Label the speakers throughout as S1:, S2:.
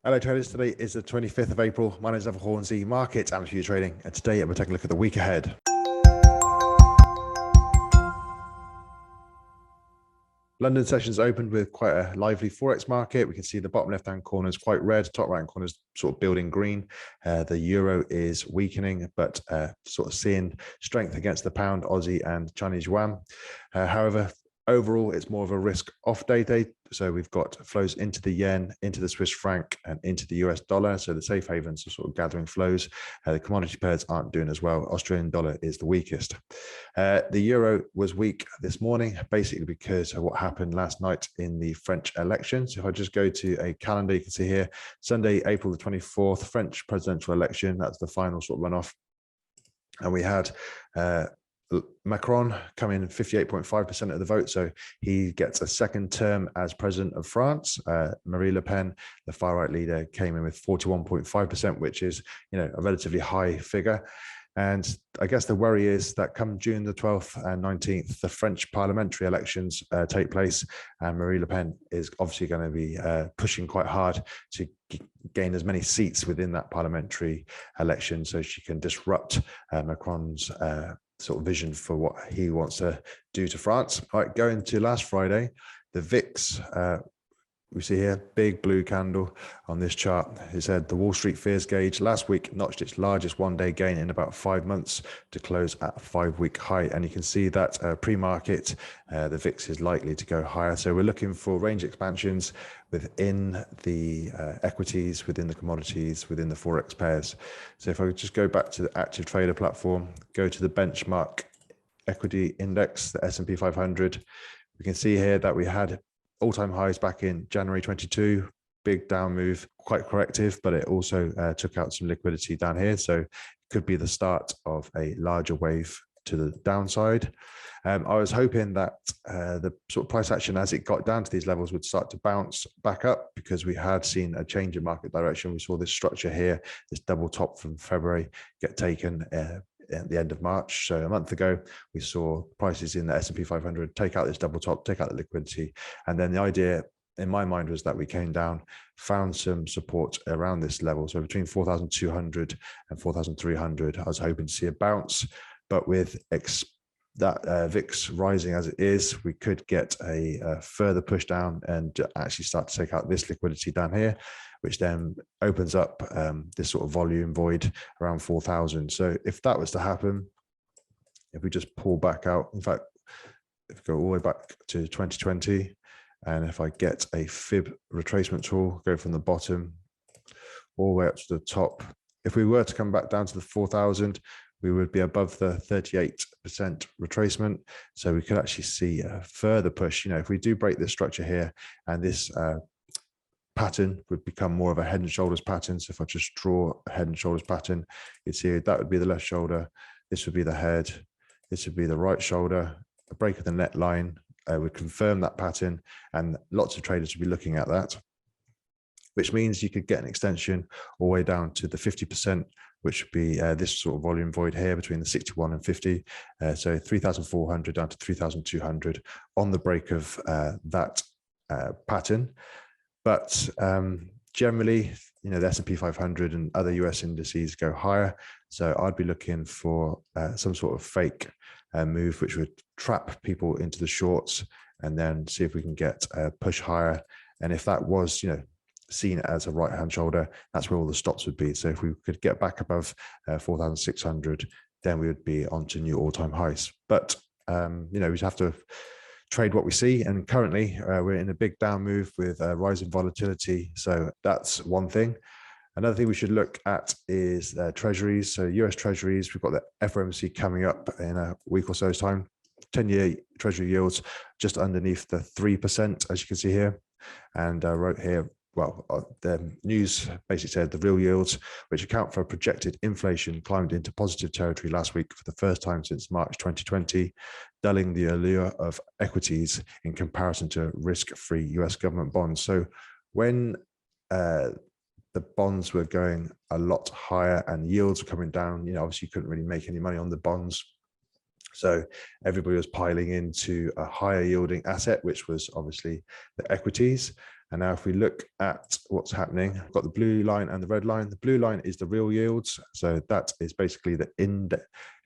S1: Hello traders, today is the 25th of April. My name is Hornsey, market analyst for trading, and today we'll take a look at the week ahead. London sessions opened with quite a lively Forex market. We can see the bottom left-hand corner is quite red, top right-hand corner is sort of building green. The euro is weakening, but sort of seeing strength against the pound, Aussie and Chinese yuan. However, overall, it's more of a risk-off day. So we've got flows into the yen, into the Swiss franc, and into the US dollar. So the safe havens are sort of gathering flows. The commodity pairs aren't doing as well. Australian dollar is the weakest. The euro was weak this morning, basically because of what happened last night in the French election. So if I just go to a calendar, you can see here, Sunday, April the 24th, French presidential election. That's the final sort of runoff. And we had Macron come in 58.5% of the vote, so he gets a second term as president of France. Marine Le Pen, the far right leader, came in with 41.5%, which is, a relatively high figure. And I guess the worry is that come June the 12th and 19th, the French parliamentary elections take place, and Marine Le Pen is obviously going to be pushing quite hard to gain as many seats within that parliamentary election, so she can disrupt Macron's sort of vision for what he wants to do to France. All right, going to last Friday, the VIX, we see here, big blue candle on this chart. It said the Wall Street fears gauge last week notched its largest one-day gain in about 5 months to close at a 5-week high. And you can see that pre-market, the VIX is likely to go higher. So we're looking for range expansions within the equities, within the commodities, within the Forex pairs. So if I just go back to the active trader platform, go to the benchmark equity index, the S&P 500, we can see here that we had all-time highs back in January 22, big down move, quite corrective, but it also took out some liquidity down here. So it could be the start of a larger wave to the downside. I was hoping that the sort of price action as it got down to these levels would start to bounce back up, because we had seen a change in market direction. We saw this structure here, this double top from February get taken at the end of March. So a month ago, we saw prices in the S&P 500 take out this double top, take out the liquidity. And then the idea in my mind was that we came down, found some support around this level. So between 4,200 and 4,300, I was hoping to see a bounce, but with that VIX rising as it is, we could get a further push down and actually start to take out this liquidity down here, which then opens up this sort of volume void around 4,000. So if that was to happen, if we just pull back out, in fact, if we go all the way back to 2020, and if I get a fib retracement tool, go from the bottom all the way up to the top, if we were to come back down to the 4,000, we would be above the 38% retracement. So we could actually see a further push. If we do break this structure here, and this pattern would become more of a head and shoulders pattern. So if I just draw a head and shoulders pattern, you'd see that would be the left shoulder. This would be the head. This would be the right shoulder. A break of the net line would confirm that pattern. And lots of traders would be looking at that, which means you could get an extension all the way down to the 50%, which would be this sort of volume void here between the 61 and 50. So 3,400 down to 3,200 on the break of that pattern. But generally, the S&P 500 and other US indices go higher. So I'd be looking for some sort of fake move, which would trap people into the shorts and then see if we can get a push higher. And if that was, seen as a right-hand shoulder, that's where all the stops would be. So if we could get back above 4,600, then we would be onto new all-time highs. But, we'd have to trade what we see. And currently we're in a big down move with rising volatility. So that's one thing. Another thing we should look at is treasuries. So US treasuries, we've got the FOMC coming up in a week or so's time. 10-year treasury yields just underneath the 3%, as you can see here. And I wrote here, the news basically said the real yields, which account for projected inflation, climbed into positive territory last week for the first time since March 2020, dulling the allure of equities in comparison to risk-free US government bonds. So when the bonds were going a lot higher and yields were coming down, obviously you couldn't really make any money on the bonds. So everybody was piling into a higher yielding asset, which was obviously the equities. And now if we look at what's happening, I've got the blue line and the red line. The blue line is the real yields. So that is basically the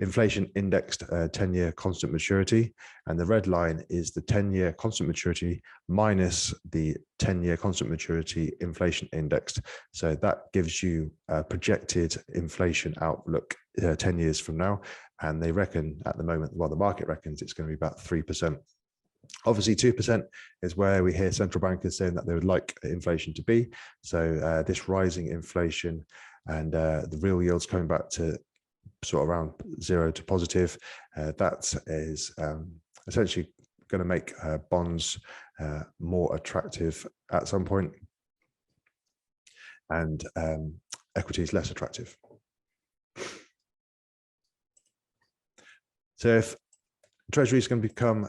S1: inflation indexed 10-year constant maturity. And the red line is the 10-year constant maturity minus the 10-year constant maturity inflation indexed. So that gives you a projected inflation outlook 10 years from now. And they reckon at the moment, well, the market reckons it's going to be about 3%. Obviously, 2% is where we hear central bankers saying that they would like inflation to be. So this rising inflation and the real yields coming back to sort of around 0 to positive, that is essentially going to make bonds more attractive at some point, and equities less attractive. So if Treasury is going to become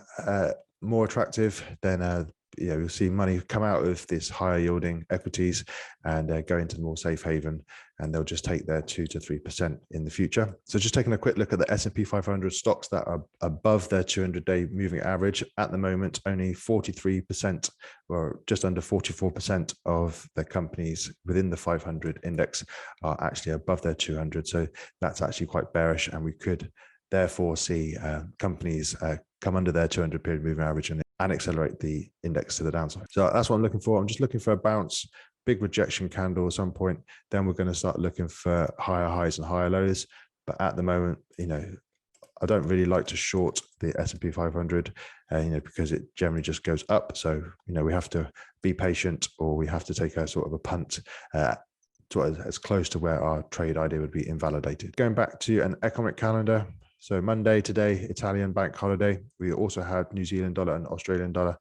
S1: more attractive, then you'll see money come out of this higher yielding equities and go into the more safe haven, and they'll just take their 2 to 3% in the future. So just taking a quick look at the S&P 500 stocks that are above their 200-day moving average at the moment, only 43%, or just under 44% of the companies within the 500 index are actually above their 200. So that's actually quite bearish, and we could therefore see companies come under their 200-period moving average and accelerate the index to the downside. So that's what I'm looking for. I'm just looking for a bounce, big rejection candle at some point. Then we're going to start looking for higher highs and higher lows. But at the moment, I don't really like to short the S&P 500, because it generally just goes up. So, we have to be patient, or we have to take a sort of a punt as close to where our trade idea would be invalidated. Going back to an economic calendar. So Monday today, Italian bank holiday. We also had New Zealand dollar and Australian dollar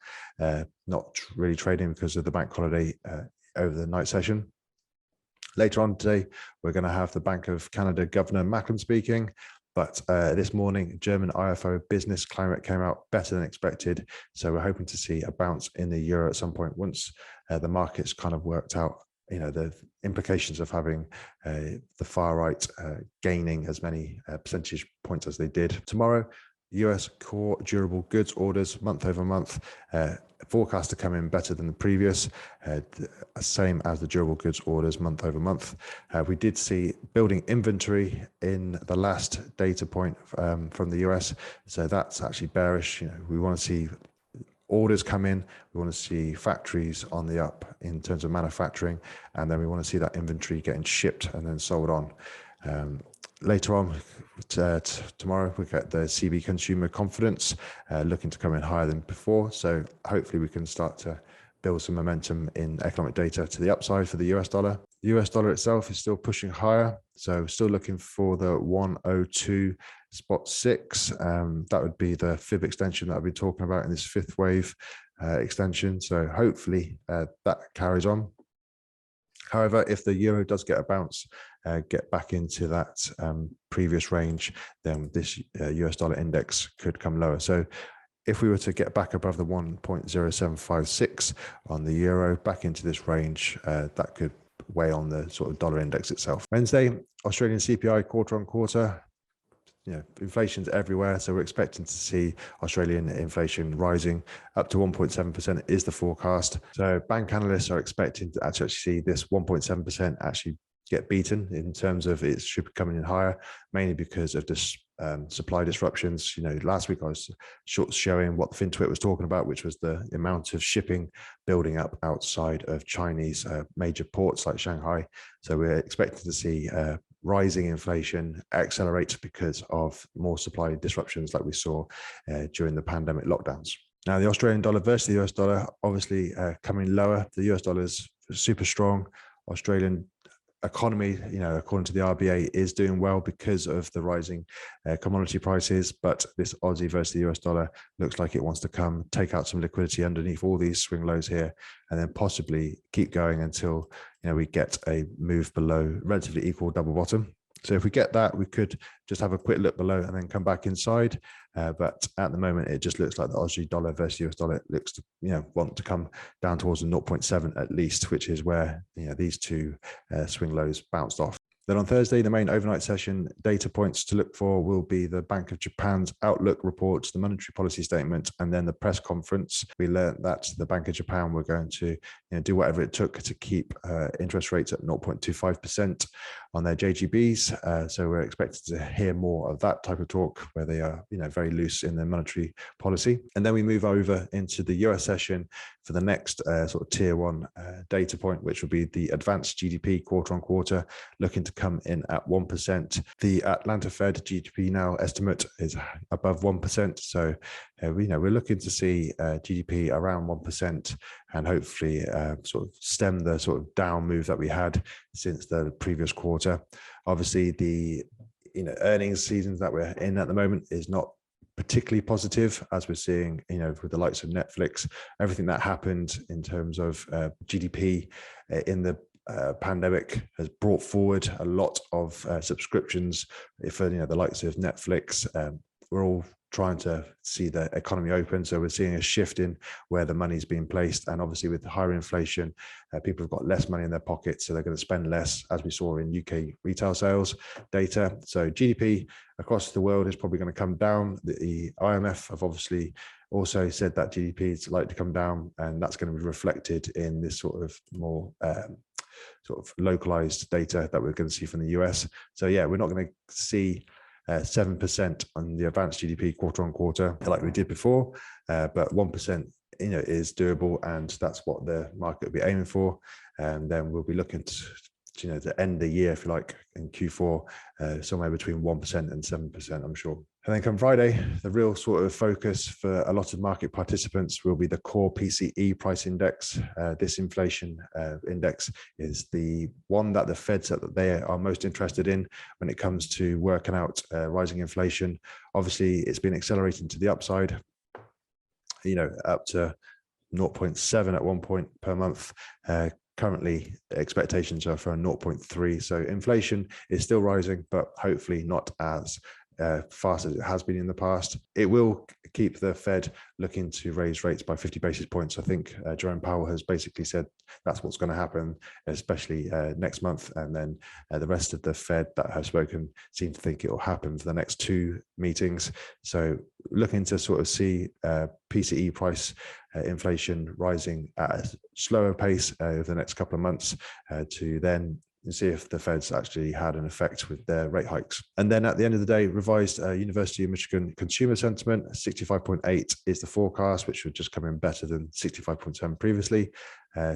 S1: not really trading because of the bank holiday over the night session. Later on today, we're going to have the Bank of Canada Governor Macron speaking. But this morning, German IFO business climate came out better than expected. So we're hoping to see a bounce in the euro at some point once the market's kind of worked out the implications of having the far right gaining as many percentage points as they did. Tomorrow, US core durable goods orders month over month forecast to come in better than the previous, same as the durable goods orders month over month. We did see building inventory in the last data point from the US, so that's actually bearish. We want to see orders come in, we want to see factories on the up in terms of manufacturing, and then we want to see that inventory getting shipped and then sold on. Later on tomorrow, we get the CB consumer confidence looking to come in higher than before. So hopefully we can start to build some momentum in economic data to the upside for the US dollar. The US dollar itself is still pushing higher. So still looking for the 102.6. That would be the fib extension that I've been talking about in this fifth wave extension. So hopefully that carries on. However, if the euro does get a bounce, get back into that previous range, then this US dollar index could come lower. So if we were to get back above the 1.0756 on the euro, back into this range, that could weigh on the sort of dollar index itself. Wednesday, Australian CPI quarter on quarter. Inflation's everywhere, so we're expecting to see Australian inflation rising up to 1.7% is the forecast. So bank analysts are expecting to actually see this 1.7% actually get beaten in terms of it should be coming in higher, mainly because of this supply disruptions. Last week I was showing what the FinTwit was talking about, which was the amount of shipping building up outside of Chinese major ports like Shanghai. So we're expecting to see rising inflation accelerate because of more supply disruptions like we saw during the pandemic lockdowns. Now, the Australian dollar versus the US dollar, obviously coming lower. The US dollar is super strong. Australian economy, according to the RBA, is doing well because of the rising commodity prices. But this Aussie versus the US dollar looks like it wants to take out some liquidity underneath all these swing lows here, and then possibly keep going until we get a move below relatively equal double bottom. So if we get that, we could just have a quick look below and then come back inside. But at the moment, it just looks like the Aussie dollar versus US dollar looks to want to come down towards the 0.7 at least, which is where these two swing lows bounced off. Then on Thursday, the main overnight session data points to look for will be the Bank of Japan's outlook reports, the monetary policy statement, and then the press conference. We learned that the Bank of Japan were going to do whatever it took to keep interest rates at 0.25% on their JGBs. So we're expected to hear more of that type of talk where they are very loose in their monetary policy. And then we move over into the US session for the next sort of tier one data point, which will be the advanced GDP quarter on quarter, looking to come in at 1%. The Atlanta Fed GDP now estimate is above 1%. So we're looking to see GDP around 1% and hopefully sort of stem the sort of down move that we had since the previous quarter. Obviously, the earnings seasons that we're in at the moment is not particularly positive, as we're seeing, with the likes of Netflix, everything that happened in terms of GDP in the pandemic has brought forward a lot of subscriptions for the likes of Netflix. We're all trying to see the economy open, so we're seeing a shift in where the money's being placed, and obviously with higher inflation, people have got less money in their pockets, so they're going to spend less, as we saw in UK retail sales data. So GDP across the world is probably going to come down. The IMF have obviously also said that GDP is likely to come down, and that's going to be reflected in this sort of more sort of localized data that we're going to see from the US. So yeah, we're not going to see 7% on the advanced GDP quarter on quarter like we did before, but 1% is doable, and that's what the market will be aiming for. And then we'll be looking to end the year, if you like, in Q4 somewhere between 1% and 7%, I'm sure. And then come Friday, the real sort of focus for a lot of market participants will be the core PCE price index. This inflation index is the one that the Fed said that they are most interested in when it comes to working out rising inflation. Obviously, it's been accelerating to the upside, up to 0.7 at one point per month. Currently, expectations are for a 0.3. So inflation is still rising, but hopefully not as fast as it has been in the past. It will keep the Fed looking to raise rates by 50 basis points. I think Jerome Powell has basically said that's what's going to happen, especially next month. And then the rest of the Fed that have spoken seem to think it will happen for the next two meetings. So looking to sort of see PCE price inflation rising at a slower pace over the next couple of months to then see if the Fed's actually had an effect with their rate hikes. And then at the end of the day, revised University of Michigan consumer sentiment, 65.8 is the forecast, which would just come in better than 65.7 previously.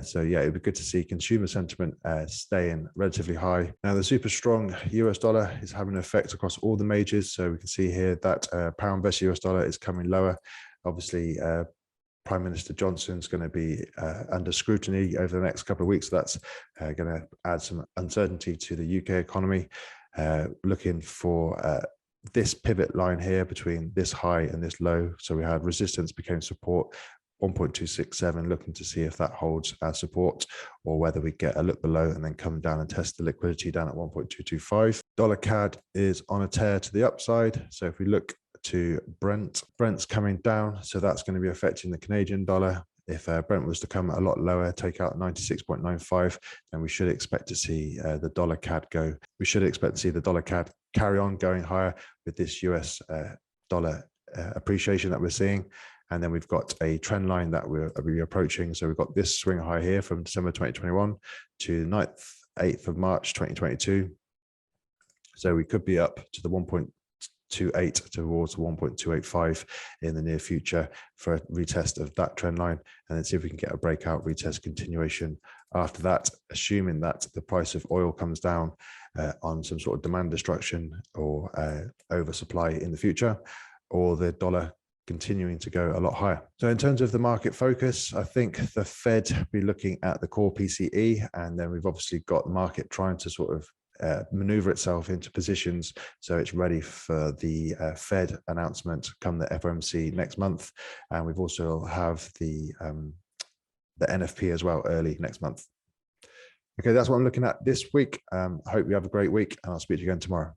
S1: So yeah, it'd be good to see consumer sentiment staying relatively high. Now, the super strong US dollar is having an effect across all the majors. So we can see here that pound versus US dollar is coming lower. Obviously, Prime Minister Johnson's going to be under scrutiny over the next couple of weeks. So that's going to add some uncertainty to the UK economy. Looking for this pivot line here between this high and this low. So we had resistance became support, 1.267, looking to see if that holds as support or whether we get a look below and then come down and test the liquidity down at 1.225. Dollar CAD is on a tear to the upside. So if we look to Brent's coming down, so that's going to be affecting the Canadian dollar. If Brent was to come a lot lower, take out 96.95, then we should expect to see the dollar CAD go. We should expect to see the dollar CAD carry on going higher with this US dollar appreciation that we're seeing. And then we've got a trend line that we're approaching. So we've got this swing high here from December 2021 to 8th of March 2022. So we could be up to the 1.28 towards 1.285 in the near future for a retest of that trend line, and then see if we can get a breakout retest continuation after that, assuming that the price of oil comes down on some sort of demand destruction or oversupply in the future, or the dollar continuing to go a lot higher. So in terms of the market focus, I think the Fed be looking at the core PCE, and then we've obviously got the market trying to sort of maneuver itself into positions so it's ready for the Fed announcement come the FOMC next month. And we've also have the NFP as well early next month. Okay, that's what I'm looking at this week. I hope you have a great week, and I'll speak to you again tomorrow.